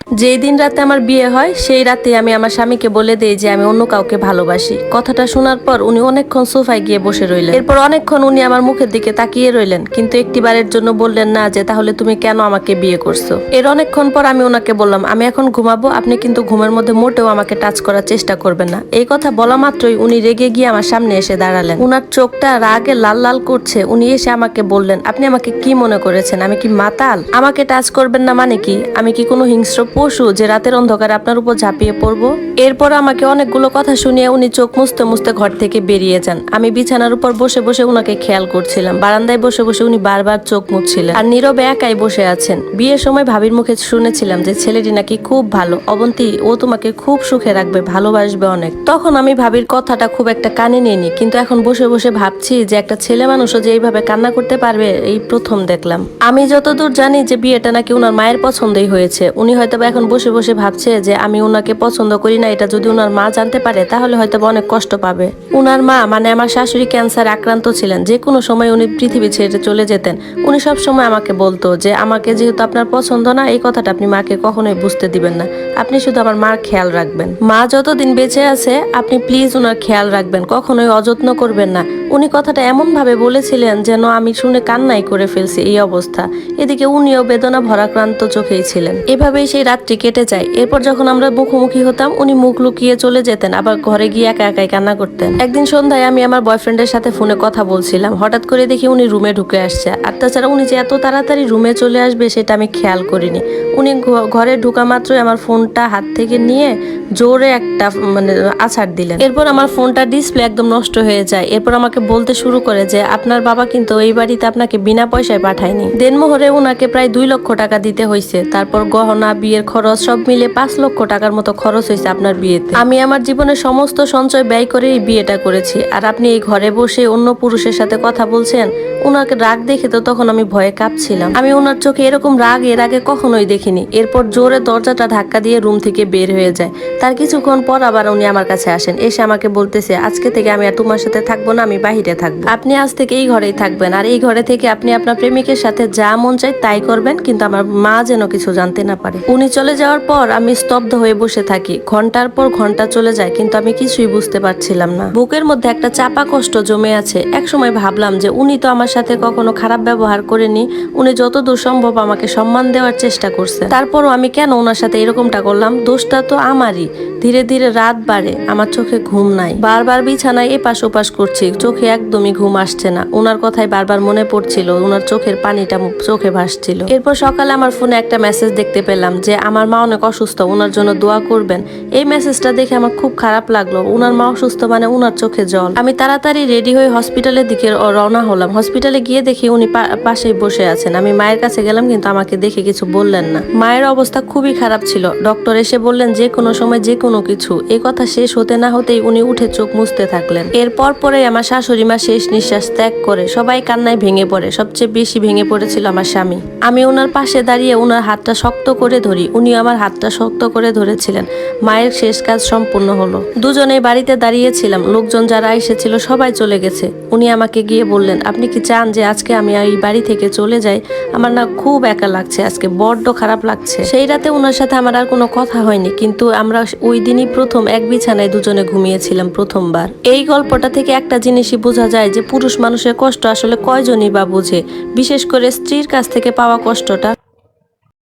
যেই দিন রাতে আমার বিয়ে হয় সেই রাতে আমি আমার স্বামীকে বলে দেই যে আমি অন্য কাউকে ভালোবাসি। কথাটা শোনার পর উনি অনেকক্ষণ সোফায় গিয়ে বসে রইলেন। এরপর অনেকক্ষণ উনি আমার মুখের দিকে তাকিয়ে রইলেন, কিন্তু একটিবারের জন্য বললেন না যে তাহলে তুমি কেন আমাকে বিয়ে করছো। এর অনেকক্ষণ পর আমি ওনাকে বললাম আমি এখন ঘুমাবো, আপনি কিন্তু ঘুমের মধ্যে মোটেও আমাকে টাচ করার চেষ্টা করবেন না। এই কথা বলা মাত্রই উনি রেগে গিয়ে আমার সামনে এসে দাঁড়ালেন। উনার চোখটা রাগে লাল লাল করছে। উনি এসে আমাকে বললেন আপনি আমাকে কি মনে করেছেন, আমি কি মাতাল? আমাকে টাচ করবেন না মানে কি? আমি কি কোনো হিংস্র পশু যে রাতের অন্ধকারে আপনার উপর ঝাঁপিয়ে পড়বো? এরপর আমাকে অনেকগুলো কথা শুনিয়ে উনি চোখ মুছতে মুছতে ঘর থেকে বেরিয়ে যান। আমি বিছানার উপর বসে বসে উনাকে খেয়াল করছিলাম। বারান্দায় বসে বসে উনি বারবার চোখ মুছছিলেন আর নীরবে একাই বসে আছেন। বিয়ের সময় ভাবির মুখে শুনেছিলাম যে ছেলেটি নাকি খুব ভালো, অবন্তী ও তোমাকে খুব সুখে রাখবে, ভালোবাসবে অনেক। তখন আমি ভাবির কথাটা খুব একটা কানে নিইনি, কিন্তু এখন বসে বসে ভাবছি যে একটা ছেলে মানুষও যে এইভাবে কান্না করতে পারবে এই প্রথম দেখলাম। আমি যতদূর জানি যে বিয়েটা নাকি উনার মায়ের পছন্দই হয়েছে। উনি হয়তো এখন বসে বসে ভাবছে যে আমি উনাকে পছন্দ করি না, এটা যদি উনার মা জানতে পারে তাহলে হয়তো অনেক কষ্ট পাবে। উনার মা মানে আমার শাশুড়ি ক্যান্সার আক্রান্ত ছিলেন, যে কোনো সময় উনি পৃথিবী ছেড়ে চলে যেতেন। উনি সব সময় আমাকে বলতো যে আমাকে যেহেতু আপনার পছন্দ না, এই কথাটা আপনি মাকে কখনোই বুঝতে দিবেন না, আপনি শুধু আমার মার খেয়াল রাখবেন। মা যতদিন বেঁচে আছে আপনি প্লিজ উনার খেয়াল রাখবেন, কখনোই অযত্ন করবেন না। উনি কথাটা এমন ভাবে বলেছিলেন যেন আমি শুনে কান্নাই করে ফেলছি। এই অবস্থা, এদিকে উনিও বেদনা ভরাক্রান্ত চোখেই ছিলেন। এভাবেই সেই রাতটি কেটে যায়। এরপর যখন আমরা মুখোমুখি হতাম উনি মুখ লুকিয়ে চলে যেতেন, আবার ঘরে গিয়ে একা একাই কান্না করতেন। একদিন সন্ধ্যায় আমি আমার বয়ফ্রেন্ডের সাথে ফোনে কথা বলছিলাম, হঠাৎ করে দেখি উনি রুমে ঢুকে আসছে। আর তাছাড়া উনি যে এত তাড়াতাড়ি রুমে চলে আসবে সেটা আমি খেয়াল করিনি। উনি ঘরে ঢোকা মাত্রই আমার ফোনটা হাত থেকে নিয়ে জোরে একটা আছাড় দিলেন। এরপর আমার ফোনটা ডিসপ্লে একদম নষ্ট হয়ে যায়। এরপর আমাকে বলতে শুরু করে যে আপনার বাবা কিন্তু এই বাড়িতে আপনাকে বিনা পয়সায় পাঠায়নি, দেনমোহরে উনাকে প্রায় 2 লক্ষ টাকা দিতে হয়েছে। তারপর গহনা, বিয়ের খরচ সব মিলে 5 লক্ষ টাকার মতো খরচ হয়েছে আপনার বিয়েতে। আমি আমার জীবনের সমস্ত সঞ্চয় ব্যয় করে এই বিয়েটা করেছি, আর আপনি এই ঘরে বসে অন্য পুরুষের সাথে কথা বলছেন। উনাকে রাগ দেখে তো তখন আমি ভয়ে কাঁপছিলাম। আমি ওনার চোখে এরকম রাগ এর আগে কখনোই দেখিনি। এরপর জোরে দরজাটা ধাক্কা দিয়ে রুম থেকে বের হয়ে যায়। তার কিছুক্ষণ পর আবার উনি আমার কাছে আসেন, এসে আমাকে বলতেছে আজকে থেকে আমি আর তোমার সাথে থাকবো না, আমি বাহিরে থাকবো। আপনি আজ থেকে এই ঘরেই থাকবেন, আর এই ঘরে থেকে আপনি আপনার প্রেমিকের সাথে যা মন চায় তাই করবেন, কিন্তু আমার মা যেন কিছু জানতে না পারে। উনি চলে যাওয়ার পর আমি স্তব্ধ হয়ে বসে থাকি। ঘন্টার পর ঘন্টা চলে যায়, কিন্তু আমি কিছুই বুঝতে পারছিলাম না। বুকের মধ্যে একটা চাপা কষ্ট জমে আছে। একসময় ভাবলাম যে উনি তো আমার সাথে কখনো খারাপ ব্যবহার করেনি, উনি যতদূর সম্ভব আমাকে সম্মান দেওয়ার চেষ্টা করছে। তারপরও আমি কেন ওনার সাথে এরকমটা করলাম? দোষটা তো আমারই। ধীরে ধীরে রাত বাড়ে, আমার চোখে ঘুম নাই। বারবার বিছানায় এপাশ ওপাশ করছি, চোখে একদমই ঘুম আসছে না। ওনার কথাই বারবার মনে পড়ছিল, ওনার চোখের পানিটা চোখে ভাসছিল। এরপর সকালে আমার ফোনে একটা মেসেজ দেখতে পেলাম যে আমার মা অনেক অসুস্থ, ওনার জন্য দোয়া করবেন। এই মেসেজটা দেখে আমার খুব খারাপ লাগলো। ওনার মা অসুস্থ মানে ওনার চোখে জল। আমি তাড়াতাড়ি রেডি হয়ে হসপিটালের দিকে রওনা হলাম। হসপিটালে গিয়ে দেখি উনি পাশেই বসে আছেন। আমি মায়ের কাছে গেলাম, কিন্তু আমাকে দেখে কিছু বললেন না। মায়ের অবস্থা খুবই খারাপ ছিল। ডক্টর এসে বললেন যে কোনো সময় যে কোনো কিছু। এই কথা শেষ হতে না হতেই উনি উঠে চোখ মুছতে থাকলেন। এরপর পরে আমার শাশুড়ি মা শেষ নিঃশ্বাস ত্যাগ করে। সবাই কান্নায় ভেঙে পড়ে। সবচেয়ে বেশি ভেঙে পড়েছিল আমার স্বামী। আমি ওনার পাশে দাঁড়িয়ে ওনার হাতটা শক্ত করে ধরি, উনি আমার হাতটা শক্ত করে ধরেছিলেন। মায়ের শেষ কাজ সম্পূর্ণ হলো। দুজনেই বাড়িতে দাঁড়িয়েছিলাম। লোকজন যারা এসেছিল সবাই চলে গেছে। উনি আমাকে গিয়ে বললেন আপনি কি চান যে আজকে আমি এই বাড়ি থেকে চলে যাই? আমার না খুব একা লাগছে, আজকে বড্ড খারাপ লাগছে। সেই রাতে ওনার সাথে আমার আর কোনো কথা হয়নি, কিন্তু আমরা ওই দিনই প্রথম এক বিছানায় দুজনে ঘুমিয়েছিলাম প্রথমবার। এই গল্পটা থেকে একটা জিনিসই বোঝা যায় যে পুরুষ মানুষের কষ্ট আসলে কয়জনই বা বুঝে, বিশেষ করে স্ত্রীর কাছ থেকে পাওয়া কষ্টটা